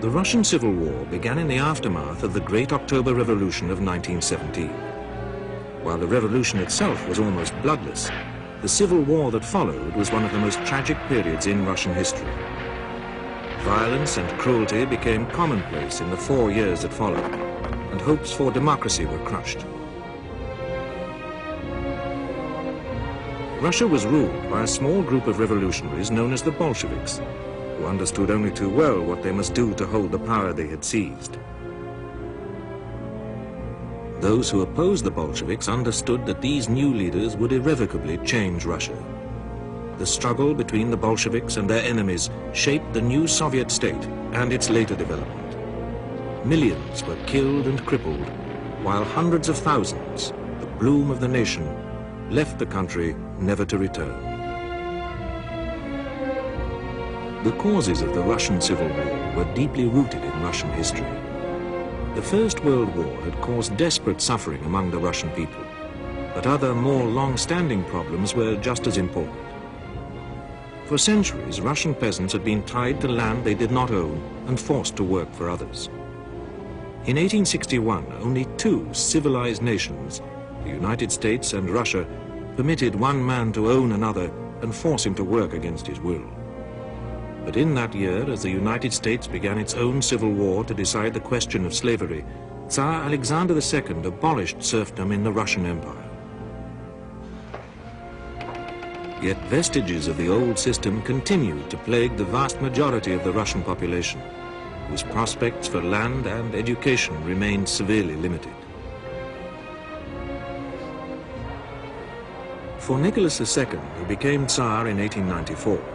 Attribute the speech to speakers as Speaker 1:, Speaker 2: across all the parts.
Speaker 1: The Russian Civil War began in the aftermath of the Great October Revolution of 1917. While the revolution itself was almost bloodless, the civil war that followed was one of the most tragic periods in Russian history. Violence and cruelty became commonplace in the 4 years that followed, and hopes for democracy were crushed. Russia was ruled by a small group of revolutionaries known as the Bolsheviks, who understood only too well what they must do to hold the power they had seized. Those who opposed the Bolsheviks understood that these new leaders would irrevocably change Russia. The struggle between the Bolsheviks and their enemies shaped the new Soviet state and its later development. Millions were killed and crippled, while hundreds of thousands, the bloom of the nation, left the country never to return. The causes of the Russian Civil War were deeply rooted in Russian history. The First World War had caused desperate suffering among the Russian people, but other more long-standing problems were just as important. For centuries, Russian peasants had been tied to land they did not own and forced to work for others. In 1861, only two civilized nations, the United States and Russia, permitted one man to own another and force him to work against his will. But in that year, as the United States began its own civil war to decide the question of slavery, Tsar Alexander II abolished serfdom in the Russian Empire. Yet vestiges of the old system continued to plague the vast majority of the Russian population, whose prospects for land and education remained severely limited. For Nicholas II, who became Tsar in 1894,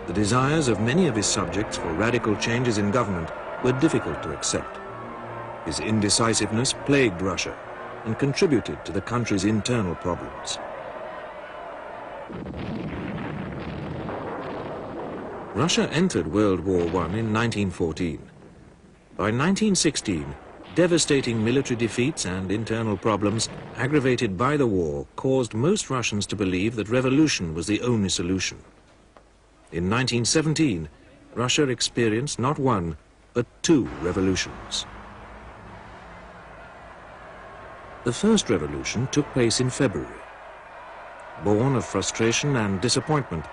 Speaker 1: the desires of many of his subjects for radical changes in government were difficult to accept. His indecisiveness plagued Russia and contributed to the country's internal problems. Russia entered World War I in 1914. By 1916, devastating military defeats and internal problems aggravated by the war caused most Russians to believe that revolution was the only solution. In 1917, Russia experienced not one, but two revolutions. The first revolution took place in February. Born of frustration and disappointment,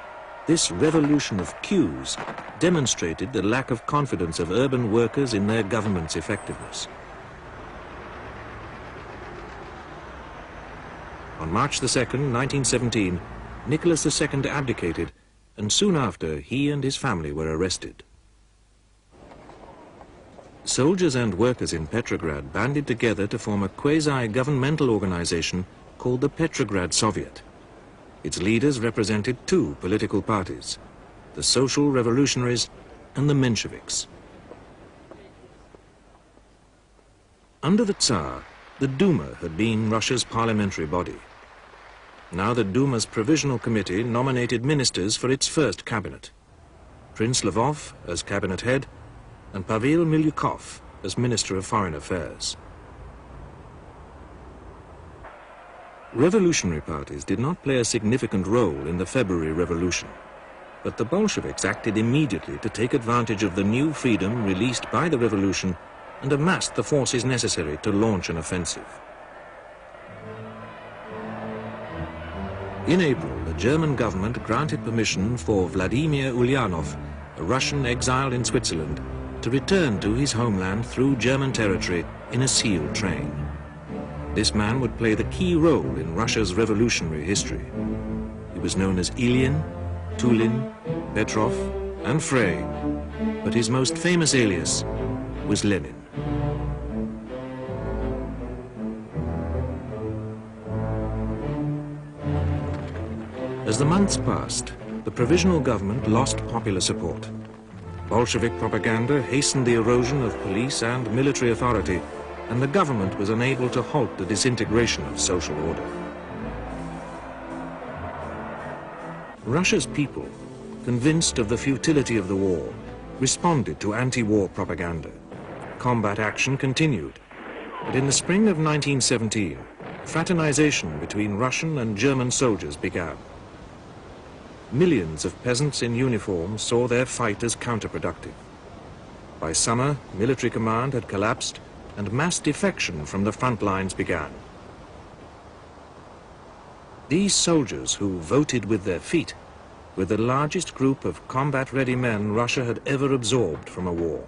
Speaker 1: this revolution of queues demonstrated the lack of confidence of urban workers in their government's effectiveness. On March 2nd, 1917, Nicholas II abdicated, and soon after, he and his family were arrested. Soldiers and workers in Petrograd banded together to form a quasi-governmental organization called the Petrograd Soviet. Its leaders represented two political parties, the Social Revolutionaries and the Mensheviks. Under the Tsar, the Duma had been Russia's parliamentary body. Now the Duma's Provisional Committee nominated ministers for its first cabinet. Prince Lvov as cabinet head and Pavel Milyukov as Minister of Foreign Affairs. Revolutionary parties did not play a significant role in the February Revolution, but the Bolsheviks acted immediately to take advantage of the new freedom released by the revolution and amassed the forces necessary to launch an offensive. In April, the German government granted permission for Vladimir Ulyanov, a Russian exiled in Switzerland, to return to his homeland through German territory in a sealed train. This man would play the key role in Russia's revolutionary history. He was known as Ilyin, Tulin, Petrov, and Frey, but his most famous alias was Lenin. As the months passed, the provisional government lost popular support. Bolshevik propaganda hastened the erosion of police and military authority, and the government was unable to halt the disintegration of social order. Russia's people, convinced of the futility of the war, responded to anti-war propaganda. Combat action continued, but in the spring of 1917, fraternization between Russian and German soldiers began. Millions of peasants in uniform saw their fight as counterproductive. By summer, military command had collapsed and mass defection from the front lines began. These soldiers, who voted with their feet, were the largest group of combat-ready men Russia had ever absorbed from a war.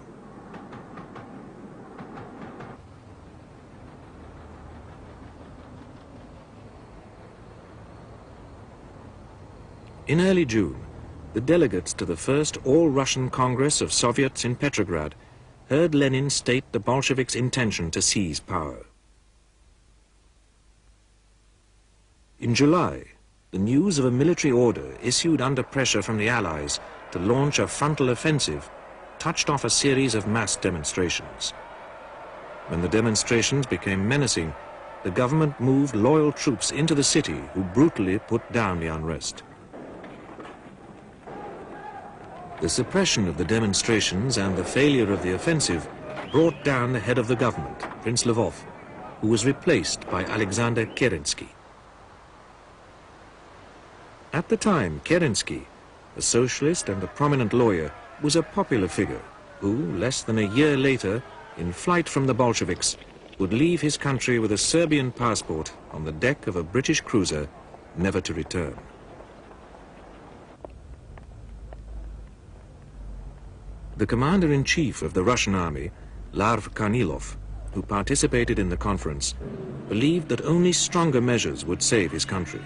Speaker 1: In early June, the delegates to the first All-Russian Congress of Soviets in Petrograd heard Lenin state the Bolsheviks' intention to seize power. In July, the news of a military order issued under pressure from the Allies to launch a frontal offensive touched off a series of mass demonstrations. When the demonstrations became menacing, the government moved loyal troops into the city who brutally put down the unrest. The suppression of the demonstrations and the failure of the offensive brought down the head of the government, Prince Lvov, who was replaced by Alexander Kerensky. At the time, Kerensky, a socialist and a prominent lawyer, was a popular figure who, less than a year later, in flight from the Bolsheviks, would leave his country with a Serbian passport on the deck of a British cruiser, never to return. The commander-in-chief of the Russian army, Larv Kornilov, who participated in the conference, believed that only stronger measures would save his country.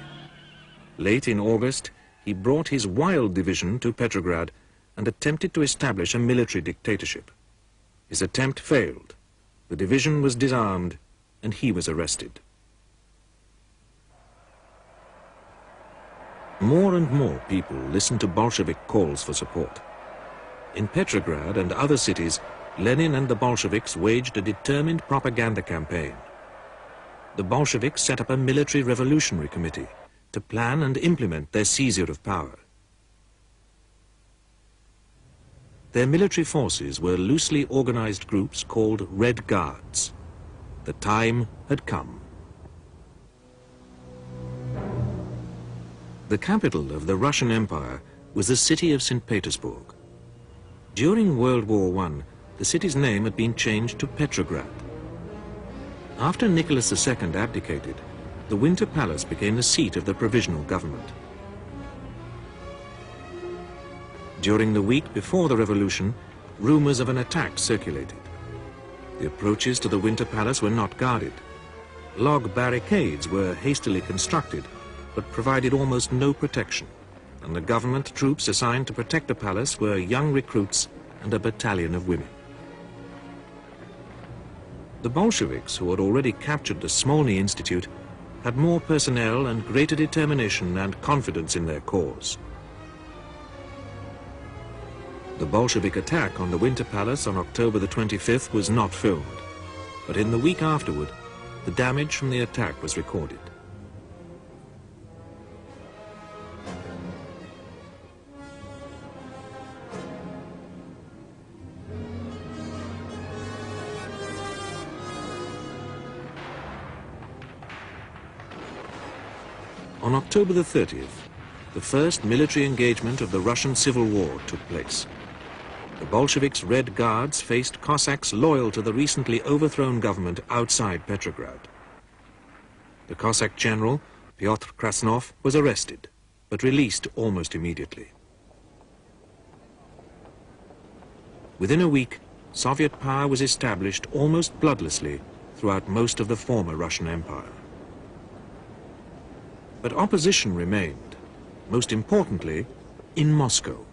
Speaker 1: Late in August, he brought his Wild division to Petrograd and attempted to establish a military dictatorship. His attempt failed. The division was disarmed and he was arrested. More and more people listened to Bolshevik calls for support. In Petrograd and other cities, Lenin and the Bolsheviks waged a determined propaganda campaign. The Bolsheviks set up a military revolutionary committee to plan and implement their seizure of power. Their military forces were loosely organized groups called Red Guards. The time had come. The capital of the Russian Empire was the city of St. Petersburg. During World War I, the city's name had been changed to Petrograd. After Nicholas II abdicated, the Winter Palace became the seat of the provisional government. During the week before the revolution, rumors of an attack circulated. The approaches to the Winter Palace were not guarded. Log barricades were hastily constructed, but provided almost no protection, and the government troops assigned to protect the palace were young recruits and a battalion of women. The Bolsheviks, who had already captured the Smolny Institute, had more personnel and greater determination and confidence in their cause. The Bolshevik attack on the Winter Palace on October the 25th was not filmed, but in the week afterward, the damage from the attack was recorded. On October the 30th, the first military engagement of the Russian Civil War took place. The Bolsheviks' Red Guards faced Cossacks loyal to the recently overthrown government outside Petrograd. The Cossack general, Pyotr Krasnov, was arrested, but released almost immediately. Within a week, Soviet power was established almost bloodlessly throughout most of the former Russian Empire. But opposition remained, most importantly, in Moscow.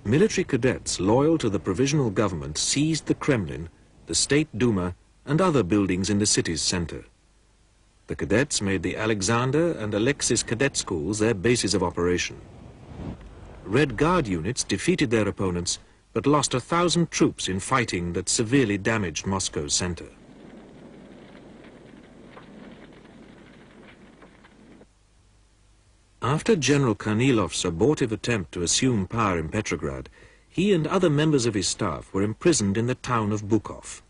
Speaker 1: Military cadets loyal to the provisional government seized the Kremlin, the State Duma, and other buildings in the city's center. The cadets made the Alexander and Alexis cadet schools their bases of operation. Red Guard units defeated their opponents, but lost 1,000 troops in fighting that severely damaged Moscow's center. After General Kornilov's abortive attempt to assume power in Petrograd, he and other members of his staff were imprisoned in the town of Bukov.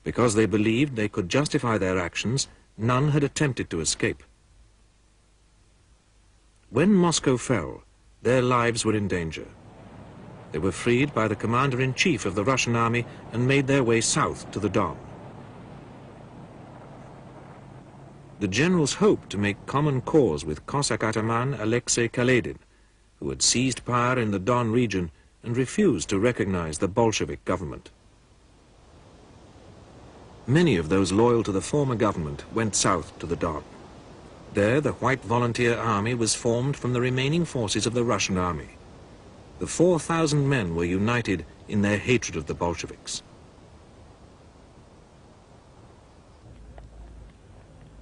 Speaker 1: Because they believed they could justify their actions, none had attempted to escape. When Moscow fell, their lives were in danger. They were freed by the commander-in-chief of the Russian army and made their way south to the Don. The generals hoped to make common cause with Cossack ataman Alexei Kaledin, who had seized power in the Don region and refused to recognize the Bolshevik government. Many of those loyal to the former government went south to the Don. There, the White Volunteer Army was formed from the remaining forces of the Russian army. The 4,000 men were united in their hatred of the Bolsheviks.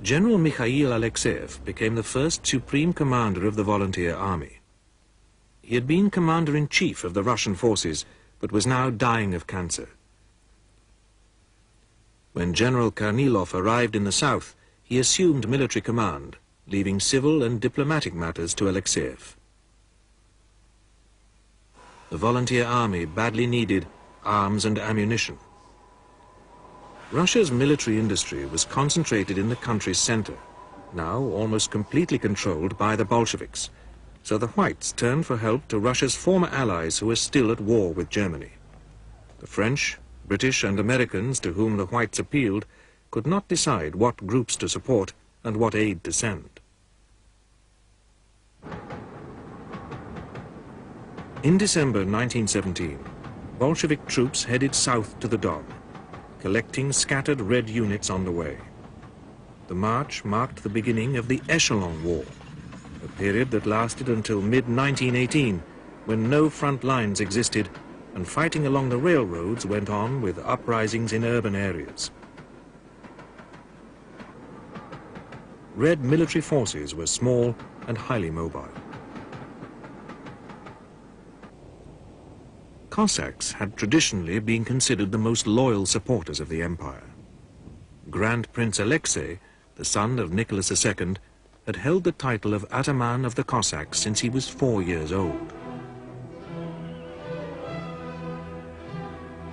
Speaker 1: General Mikhail Alexeyev became the first supreme commander of the Volunteer Army. He had been commander-in-chief of the Russian forces, but was now dying of cancer. When General Kornilov arrived in the south, he assumed military command, leaving civil and diplomatic matters to Alexeyev. The Volunteer Army badly needed arms and ammunition. Russia's military industry was concentrated in the country's center, now almost completely controlled by the Bolsheviks, so the Whites turned for help to Russia's former allies who were still at war with Germany. The French, British and Americans to whom the Whites appealed could not decide what groups to support and what aid to send. In December 1917, Bolshevik troops headed south to the Don, collecting scattered Red units on the way. The march marked the beginning of the Echelon War, a period that lasted until mid-1918, when no front lines existed and fighting along the railroads went on with uprisings in urban areas. Red military forces were small and highly mobile. Cossacks had traditionally been considered the most loyal supporters of the empire. Grand Prince Alexei, the son of Nicholas II, had held the title of Ataman of the Cossacks since he was 4 years old.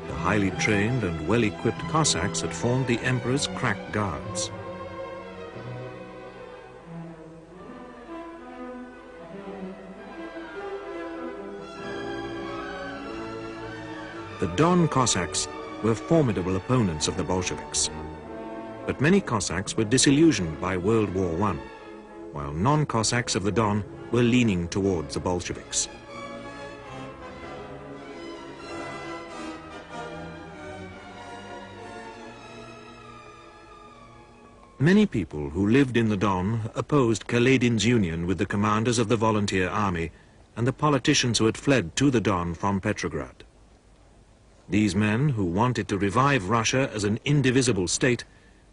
Speaker 1: The highly trained and well-equipped Cossacks had formed the emperor's crack guards. The Don Cossacks were formidable opponents of the Bolsheviks. But many Cossacks were disillusioned by World War I, while non-Cossacks of the Don were leaning towards the Bolsheviks. Many people who lived in the Don opposed Kaledin's union with the commanders of the Volunteer Army and the politicians who had fled to the Don from Petrograd. These men, who wanted to revive Russia as an indivisible state,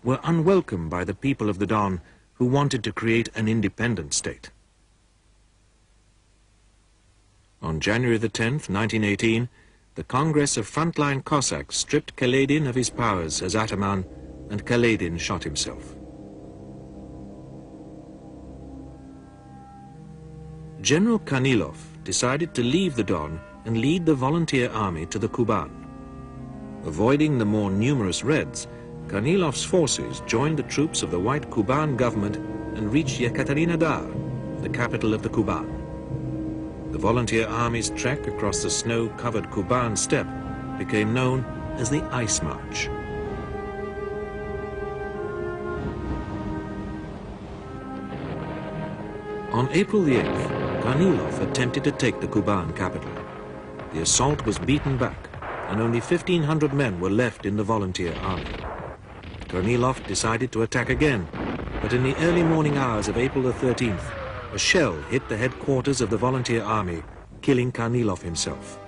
Speaker 1: were unwelcome by the people of the Don, who wanted to create an independent state. On January the 10th, 1918, the Congress of Frontline Cossacks stripped Kaledin of his powers as Ataman, and Kaledin shot himself. General Kornilov decided to leave the Don and lead the Volunteer Army to the Kuban. Avoiding the more numerous Reds, Kornilov's forces joined the troops of the White Kuban government and reached Yekaterinodar, the capital of the Kuban. The Volunteer Army's trek across the snow-covered Kuban steppe became known as the Ice March. On April the 8th, Kornilov attempted to take the Kuban capital. The assault was beaten back, and only 1,500 men were left in the Volunteer Army. Kornilov decided to attack again, but in the early morning hours of April the 13th, a shell hit the headquarters of the Volunteer Army, killing Kornilov himself.